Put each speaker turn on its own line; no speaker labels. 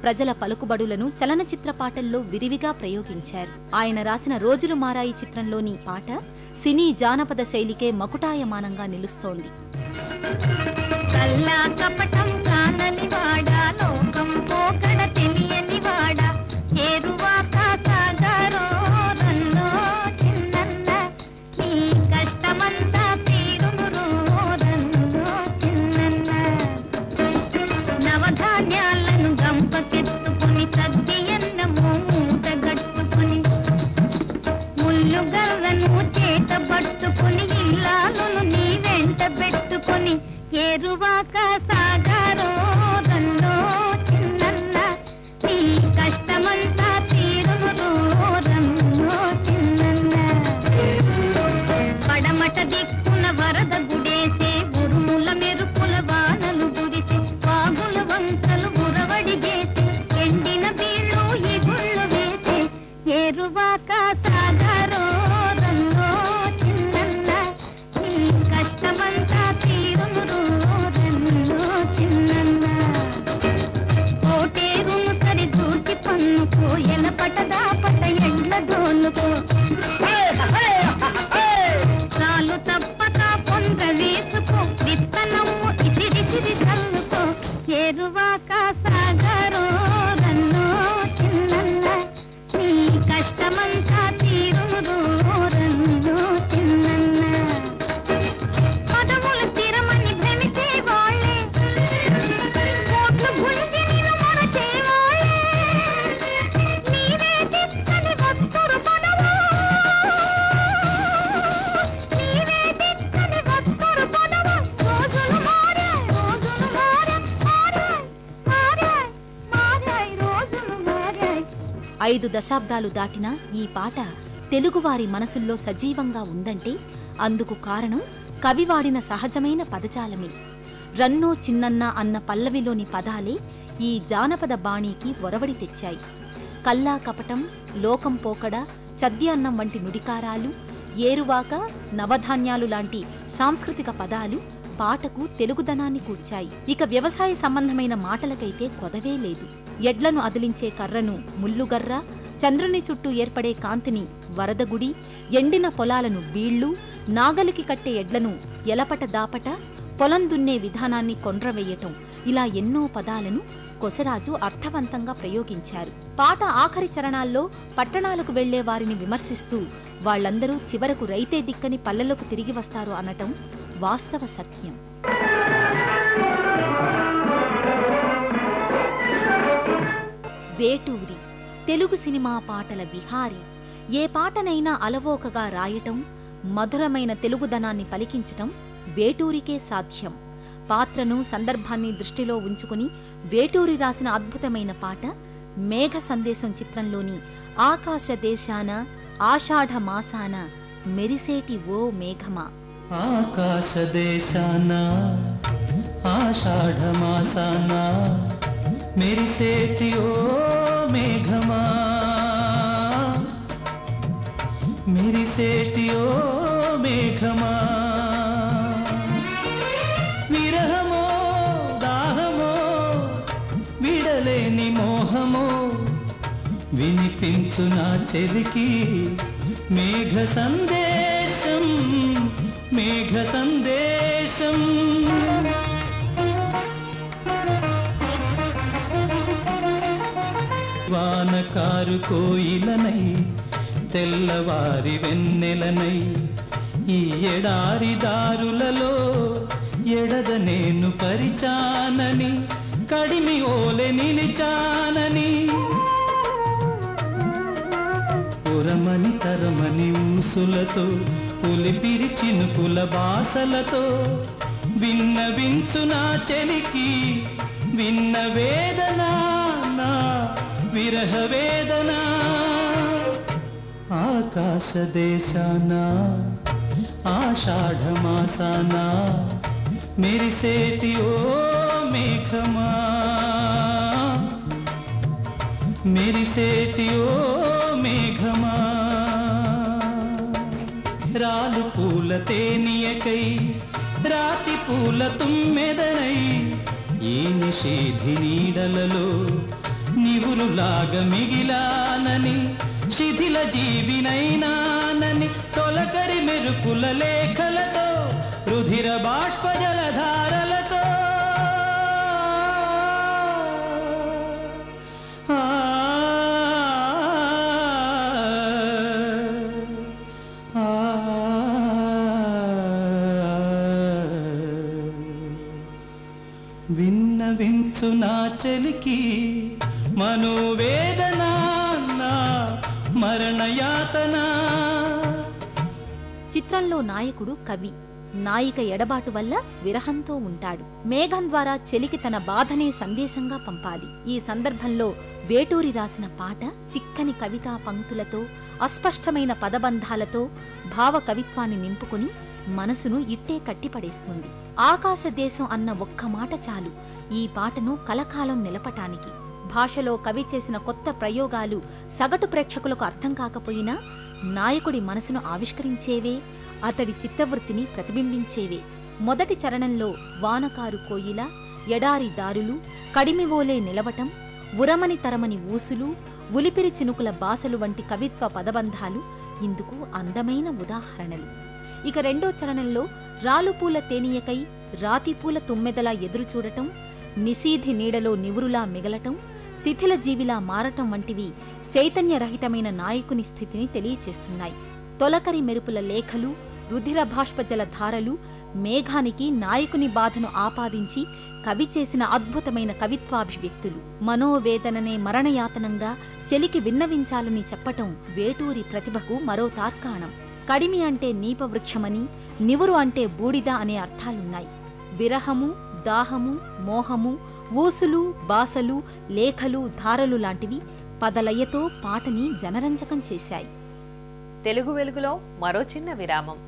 ప్రజల పలుకుబడులను చలనచిత్ర పాటల్లో విరివిగా ప్రయోగించారు. ఆయన రాసిన రోజులు మారాయి చిత్రంలోని పాట సినీ జానపద శైలికే మకుటాయమానంగా నిలుస్తోంది.
ఏరువాక సాగరో రన్నో చిన్నన్న నీ కష్టమంతా తీరును రన్నో చిన్నన్న. పడమట దిక్కున వరద గుడేసే ఉరుముల మెరుపుల వానలు గురిసే వాగుల వంకలు ఉరవడి చేసే ఎండిన బీళ్ళు ఈ గుళ్ళు వేసే ఏరువాక సాగరో రన్నో చిన్నన్న నీ కష్టమంతా తీరును రన్నో చిన్నన్న. కోటేరును సరి దూకి పన్నుకో ఎలపటదా పట ఎండ్ల డోలుకో చాలు తప్పక పొంద వేసుకో విత్తనము ఇసిరిసిరి చల్లుకో ఏరువాక సాగరో రన్నో చిన్నన్న నీ కష్టమంతా తీరును రన్నో చిన్నన్న. పదములు స్థిరమని భ్రమించే వాళ్ళే కోట్లు గుంజి నిన్ను మరచే వాళ్ళే నీవే దిక్కని వత్తురు పదవో నీవే దిక్కని వత్తురు పదవో. రోజులు మారాయ్ రోజులు మారాయ్ మారాయ్ మారాయ్ రోజులు మారాయ్.
5 దశాబ్దాలు దాటినా ఈ పాట తెలుగువారి మనసుల్లో సజీవంగా ఉందంటే అందుకు కారణం కవివాడిన సహజమైన పదజాలమే. రన్నో చిన్నన్న అన్న పల్లవిలోని పదాలే ఈ జానపద బాణీకి ఒరవడి తెచ్చాయి. కల్లా కపటం, లోకం పోకడ, చద్యాన్నం వంటి నుడికారాలు, ఏరువాక, నవధాన్యాలు లాంటి సాంస్కృతిక పదాలు పాటకు తెలుగుదనాన్ని కూర్చాయి. ఇక వ్యవసాయ సంబంధమైన మాటలకైతే కొదవే లేదు. ఎడ్లను అదిలించే కర్రను ముల్లుగర్ర, చంద్రుని చుట్టూ ఏర్పడే కాంతిని వరదగుడి, ఎండిన పొలాలను బీళ్లు, నాగలికి కట్టే ఎడ్లను ఎలపట దాపట, పొలం దున్నే విధానాన్ని కొండ్రవేయటం, ఇలా ఎన్నో పదాలను కొసరాజు అర్థవంతంగా ప్రయోగించారు. పాట ఆఖరి చరణాల్లో పట్టణాలకు వెళ్లే వారిని విమర్శిస్తూ వాళ్లందరూ చివరకు రైతే దిక్కని పల్లెలకు తిరిగి వస్తారు అనటం వాస్తవ సత్యం. వేటూరి తెలుగు సినిమా పాటల విహారీ. ఏ పాటనైనా అలవోకగా రాయటం, మధురమైన తెలుగుదనాన్ని పలికించటం వేటూరికే సాధ్యం. పాత్రను, సందర్భాన్ని దృష్టిలో ఉంచుకుని వేటూరి రాసిన అద్భుతమైన పాట మేఘ సందేశం చిత్రంలోని ఆకాశ దేశాన ఆషాఢ మాసాన మెరిసేటి ఓ మేఘమా.
ఆకాశ దేశాన ఆషాఢ మాసాన మెరిసేటి ఓ మేఘమా, మెరిసేటి ఓ మేఘమా. విరహమో దాహమో విడలేని మోహమో వినిపించు నా చెలికి మేఘ సందేశం, మేఘ సందేశం. వానకారు కోయిలనై తెల్లవారి వెన్నెలనై ఈ ఎడారి దారులలో ఎడద నేను పరిచానని, కడిమి ఓలె నిలిచానని. పురమని తరమని ఊసులతో పులిపిరి చినుకుల బాసలతో విన్నవించు నా చెలికి విన్న వేదన, నా విరహ వేదన. ఆకాశ దేశాన ఆషాఢ మాసాన మెరిసేటి ఓ మేఘమా, మెరిసేటి ఓ మేఘమా. రాలు పూల తేనియకై రాతి పూల తుమ్మెదనై ఈ నిషేధి నీడలలో నివురులాగా మిగిలానని శిథిల జీవినైనానని తొలకరి మెరుపుల లేఖలతో రుధిర బాష్ప జలధారలతో విన్నవించు నా చెలికి మనోవేదన మరణయాతన.
చిత్రంలో నాయకుడు కవి. నాయిక ఎడబాటు వల్ల విరహంతో ఉంటాడు. మేఘం ద్వారా చెలికి తన బాధనే సందేశంగా పంపాలి. ఈ సందర్భంలో వేటూరి రాసిన పాట చిక్కని కవితా పంక్తులతో, అస్పష్టమైన పదబంధాలతో భావ కవిత్వాన్ని నింపుకుని మనసును ఇట్టే కట్టిపడేస్తుంది. ఆకాశదేశం అన్న ఒక్క మాట చాలు ఈ పాటను కలకాలం నిలపటానికి. భాషలో కవి చేసిన కొత్త ప్రయోగాలు సగటు ప్రేక్షకులకు అర్థం కాకపోయినా నాయకుడి మనసును ఆవిష్కరించేవే, అతడి చిత్తవృత్తిని ప్రతిబింబించేవే. మొదటి చరణంలో వానకారు కోయిల, ఎడారి దారులు, కడిమివోలే నిలవటం, ఉరమని తరమని ఊసులు, ఉలిపిరి చినుకుల బాసలు వంటి కవిత్వ పదబంధాలు ఇందుకు అందమైన ఉదాహరణలు. ఇక రెండో చరణంలో రాలుపూల తేనియకై రాతిపూల తుమ్మెదలా ఎదురుచూడటం, నిశీధి నీడలో నివురులా మిగలటం, శిథిల జీవిలా మారటం వంటివి చైతన్యరహితమైన నాయకుని స్థితిని తెలియచేస్తున్నాయి. తొలకరి మెరుపుల లేఖలు, రుధిర బాష్పజల ధారలు మేఘానికి నాయకుని బాధను ఆపాదించి కవి చేసిన అద్భుతమైన కవిత్వాభివ్యక్తులు. మనోవేదననే మరణయాతనంగా చెలికి విన్నవించాలని చెప్పటం వేటూరి ప్రతిభకు మరో తార్కాణం. కడిమి అంటే నీపవృక్షమని, నివురు అంటే బూడిద అనే అర్థాలున్నాయి. విరహము, దాహము, మోహము, ఊసులు, బాసలు, లేఖలు, ధారలు లాంటివి పదలయ్యతో పాటని జనరంజకం చేశాయి.
తెలుగు వెలుగులో మరో చిన్న విరామం.